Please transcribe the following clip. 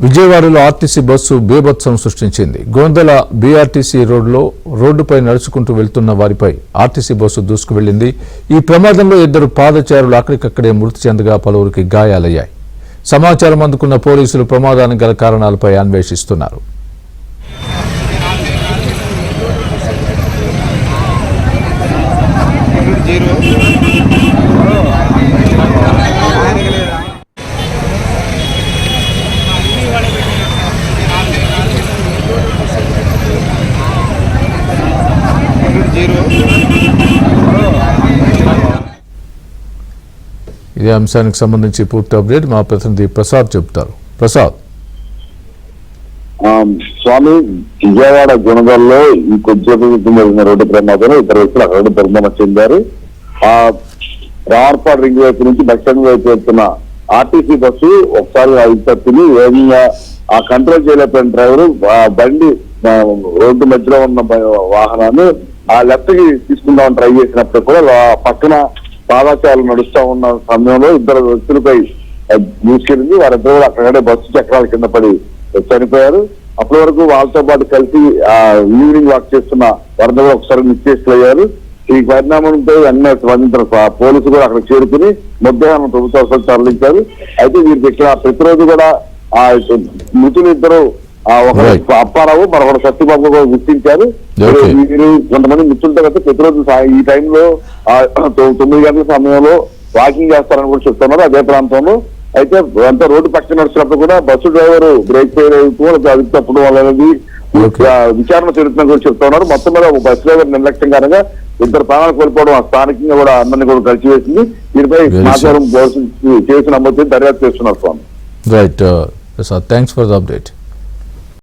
విజయవాడలో RTC bus బీభత్సం సృష్టించింది. గోందల బీఆర్టీసీ రోడ్డుపై నడుచుకుంటూ వెళ్తున్న వారిపై ఆర్టీసీ బస్సు దూసుకు వెళ్లింది. ఈ ప్రమాదంలో 2 పాదచారులు అక్కడికక్కడే మృతి చెందగా పలువురికి గాయాలయ్యాయి. సమాచారం అందుకున్న పోలీసులు ప్రమాదానికి గల కారణాలపై అన్వేషిస్తున్నారు. ఇదే అంశానికి సంబంధించి పూర్తి అప్డేట్ మా ప్రతినిధి ప్రసాద్ చెబుతారు. ప్రసాద్, స్వామి, విజయవాడ గుణదల్లో ఈ కొద్దిసేపు జరిగిన రోడ్డు ప్రమాదంలో 2 వ్యక్తులు అక్కడ పరిమాణం చెందారు. రావర్పాడు రింగ్ వైపు నుంచి బస్టాండ్ వైపు వెళ్తున్న ఆర్టీసీ బస్సు ఒకసారి తప్పింది. వేగంగా ఆ కంట్రోల్ చేయలేకపోయిన డ్రైవరు బండి రోడ్డు మధ్యలో ఉన్న వాహనాన్ని ఆ లెఫ్ట్ కి తీసుకుందామని ట్రై చేసినప్పుడు కూడా పక్కన పాదచారులు నడుస్తా ఉన్న సమయంలో 2 వ్యక్తులపై దూసుకెళ్ళింది. వారిద్దరు అక్కడే బస్సు చక్రాల కింద పడి చనిపోయారు. అప్పటి వరకు వాళ్ళతో పాటు కలిసి ఈవినింగ్ వాక్ చేస్తున్న వారిద్దరు ఒకసారి నిశ్చేష్లయ్యారు. ఈ పరిణామంతో అన్నీ స్పందించిన పోలీసులు కూడా అక్కడ చేరుకుని మధ్యాహ్నం ప్రభుత్వ హాస్పిటల్ తరలించారు. అయితే వీరికి ఇక్కడ ప్రతిరోజు కూడా ఆ మృతులు ఇద్దరు ఒకరు అప్పారావు మరొకరు సత్యబాబు కూడా గుర్తించారు. వీరు కొంతమంది మిత్రులతో కలిసి ప్రతిరోజు ఈ టైంలో 9 గంటల సమయంలో వాకింగ్ చేస్తారని కూడా చెప్తున్నారు అదే ప్రాంతంలో. అయితే అంతా రోడ్డు పక్కన నడిచినప్పుడు కూడా బస్సు డ్రైవర్ బ్రేక్ ఫెయిల్ తప్పడం వల్ల విచారణ జరుగుతుందని కూడా చెప్తున్నారు. మొత్తం మీద బస్సు డ్రైవర్ నిర్లక్ష్యం కారణంగా 2 ప్రాణాలు కోల్పోవడం స్థానికంగా కూడా అందరినీ కూడా కలిసివేసింది. దీనిపై సమాచారం కేసు నమోదు దర్యాప్తు చేస్తున్నారు. Swami, right Prasad, thanks for the update.